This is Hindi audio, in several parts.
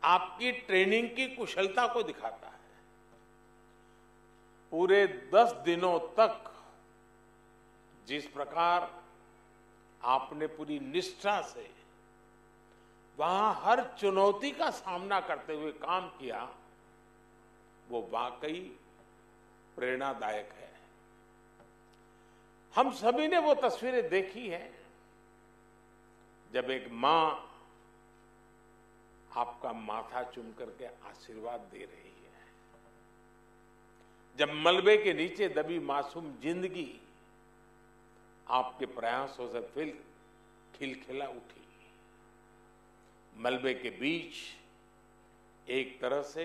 आपकी ट्रेनिंग की कुशलता को दिखाता है। पूरे 10 दिनों तक जिस प्रकार आपने पूरी निष्ठा से वहां हर चुनौती का सामना करते हुए काम किया, वो वाकई प्रेरणादायक है। हम सभी ने वो तस्वीरें देखी हैं जब एक मां आपका माथा चूम करके आशीर्वाद दे रही है, जब मलबे के नीचे दबी मासूम जिंदगी आपके प्रयासों से फिर खिलखिला उठी। मलबे के बीच एक तरह से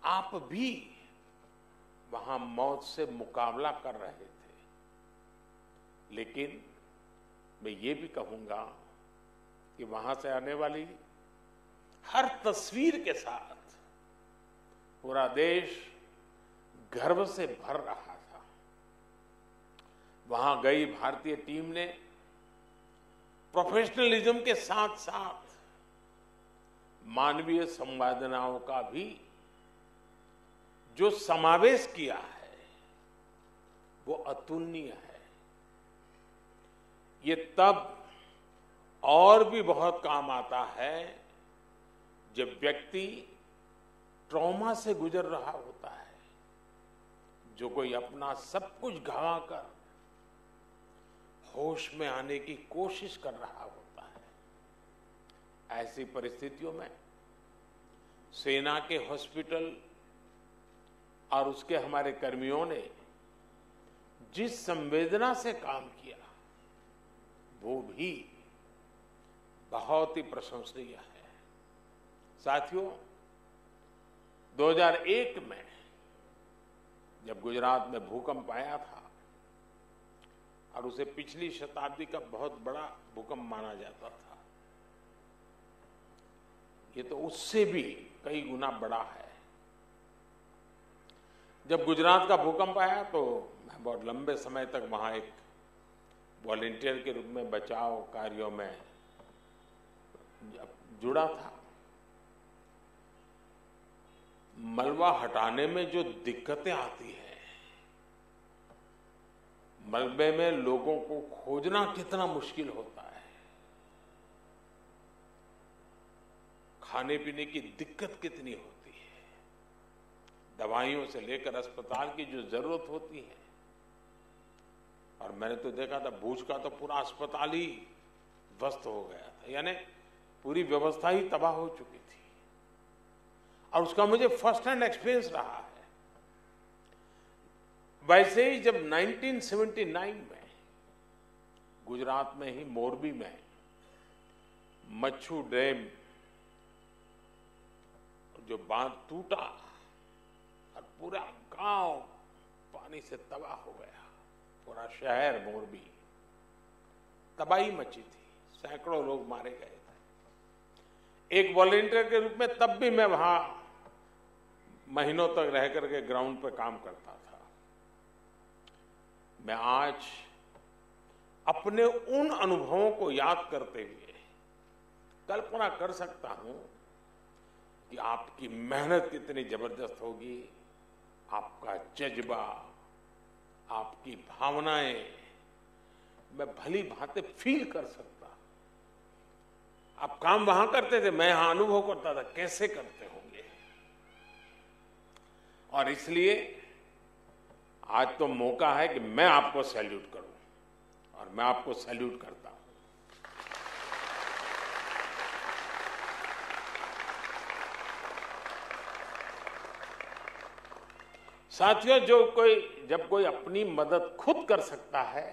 आप भी वहां मौत से मुकाबला कर रहे थे, लेकिन मैं ये भी कहूंगा कि वहां से आने वाली हर तस्वीर के साथ पूरा देश गर्व से भर रहा था। वहां गई भारतीय टीम ने प्रोफेशनलिज्म के साथ साथ मानवीय संवेदनाओं का भी जो समावेश किया है वो अतुलनीय है। ये तब और भी बहुत काम आता है जब व्यक्ति ट्रॉमा से गुजर रहा होता है, जो कोई अपना सब कुछ गंवाकर होश में आने की कोशिश कर रहा होता है। ऐसी परिस्थितियों में सेना के हॉस्पिटल और उसके हमारे कर्मियों ने जिस संवेदना से काम किया वो भी बहुत ही प्रशंसनीय है। साथियों, 2001 में जब गुजरात में भूकंप आया था और उसे पिछली शताब्दी का बहुत बड़ा भूकंप माना जाता था, ये तो उससे भी कई गुना बड़ा है। जब गुजरात का भूकंप आया तो मैं बहुत लंबे समय तक वहां एक वॉलंटियर के रूप में बचाव कार्यों में जुड़ा था। मलबा हटाने में जो दिक्कतें आती हैं, मलबे में लोगों को खोजना कितना मुश्किल होता है, खाने पीने की दिक्कत कितनी होती है, दवाइयों से लेकर अस्पताल की जो जरूरत होती है। और मैंने तो देखा था भूज का तो पूरा अस्पताल ही ध्वस्त हो गया था, यानी पूरी व्यवस्था ही तबाह हो चुकी थी। और उसका मुझे फर्स्ट हैंड एक्सपीरियंस रहा है। वैसे ही जब 1979 में गुजरात में ही मोरबी में मच्छू डैम जो बांध टूटा और पूरा गांव पानी से तबाह हो गया, पूरा शहर मोरबी तबाही मची थी, सैकड़ों लोग मारे गए थे। एक वॉलंटियर के रूप में तब भी मैं वहां महीनों तक रह करके ग्राउंड पर काम करता था। मैं आज अपने उन अनुभवों को याद करते हुए कल्पना कर सकता हूं कि आपकी मेहनत कितनी जबरदस्त होगी, आपका जज्बा, आपकी भावनाएं मैं भली भांति फील कर सकता। आप काम वहां करते थे, मैं यहां अनुभव करता था कैसे करते होंगे। और इसलिए आज तो मौका है कि मैं आपको सैल्यूट करूं और मैं आपको सैल्यूट करता हूं। साथियों, जब कोई अपनी मदद खुद कर सकता है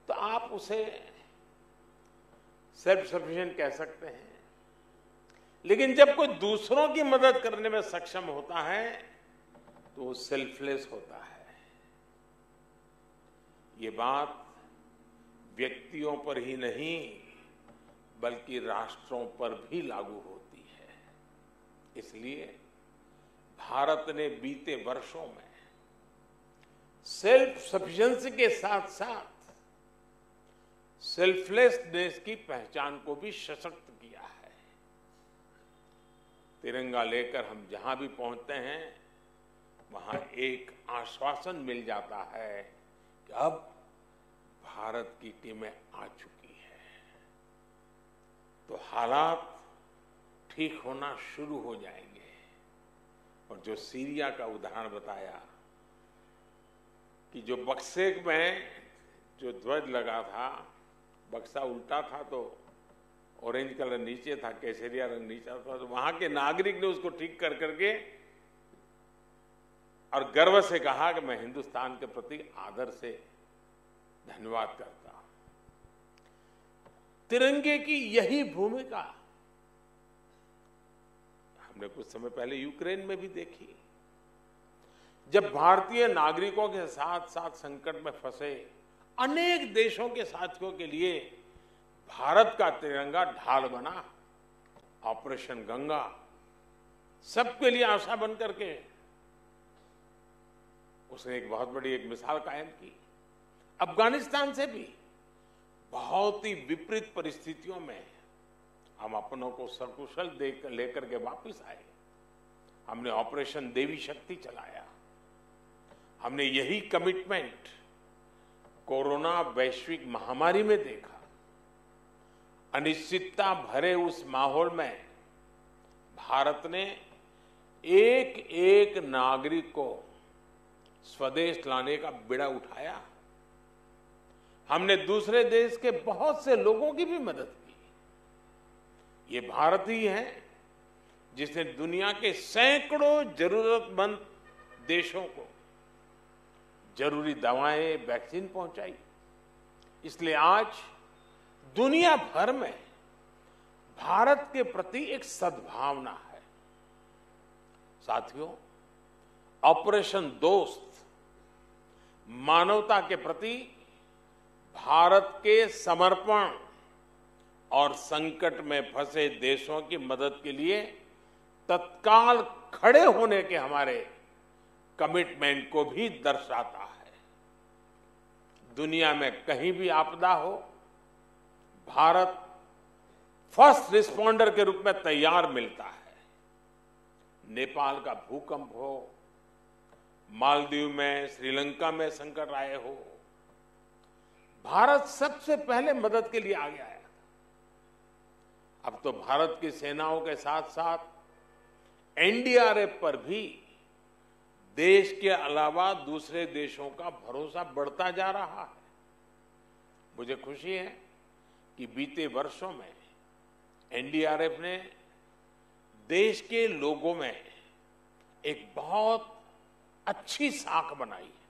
तो आप उसे सेल्फ सफिशिएंट कह सकते हैं, लेकिन जब कोई दूसरों की मदद करने में सक्षम होता है तो वो सेल्फलेस होता है। ये बात व्यक्तियों पर ही नहीं बल्कि राष्ट्रों पर भी लागू होती है। इसलिए भारत ने बीते वर्षों में सेल्फ सफिशिएंसी के साथ साथ सेल्फलेसनेस की पहचान को भी सशक्त किया है। तिरंगा लेकर हम जहां भी पहुंचते हैं वहां एक आश्वासन मिल जाता है कि अब भारत की टीमें आ चुकी है, तो हालात ठीक होना शुरू हो जाएंगे। और जो सीरिया का उदाहरण बताया कि जो बक्से में जो ध्वज लगा था, बक्सा उल्टा था तो ऑरेंज कलर नीचे था, केसरिया रंग नीचे था, तो वहां के नागरिक ने उसको ठीक कर करके और गर्व से कहा कि मैं हिंदुस्तान के प्रति आदर से धन्यवाद करता हूं। तिरंगे की यही भूमिका हमने कुछ समय पहले यूक्रेन में भी देखी। जब भारतीय नागरिकों के साथ साथ संकट में फंसे अनेक देशों के साथियों के लिए भारत का तिरंगा ढाल बना। ऑपरेशन गंगा सबके लिए आशा बन करके उसने एक बहुत बड़ी एक मिसाल कायम की। अफगानिस्तान से भी बहुत ही विपरीत परिस्थितियों में हम अपनों को सकुशल लेकर के वापस आए। हमने ऑपरेशन देवी शक्ति चलाया। हमने यही कमिटमेंट कोरोना वैश्विक महामारी में देखा। अनिश्चितता भरे उस माहौल में भारत ने एक एक नागरिक को स्वदेश लाने का बीड़ा उठाया। हमने दूसरे देश के बहुत से लोगों की भी मदद की। ये भारत ही है जिसने दुनिया के सैकड़ों जरूरतमंद देशों को जरूरी दवाएं, वैक्सीन पहुंचाई। इसलिए आज दुनिया भर में भारत के प्रति एक सद्भावना है। साथियों, ऑपरेशन दोस्त मानवता के प्रति भारत के समर्पण और संकट में फंसे देशों की मदद के लिए तत्काल खड़े होने के हमारे कमिटमेंट को भी दर्शाता है। दुनिया में कहीं भी आपदा हो, भारत फर्स्ट रिस्पॉन्डर के रूप में तैयार मिलता है। नेपाल का भूकंप हो, मालदीव में, श्रीलंका में संकट आए हो, भारत सबसे पहले मदद के लिए आगे आया। अब तो भारत की सेनाओं के साथ साथ एनडीआरएफ पर भी देश के अलावा दूसरे देशों का भरोसा बढ़ता जा रहा है। मुझे खुशी है कि बीते वर्षों में एनडीआरएफ ने देश के लोगों में एक बहुत अच्छी साख बनाई है।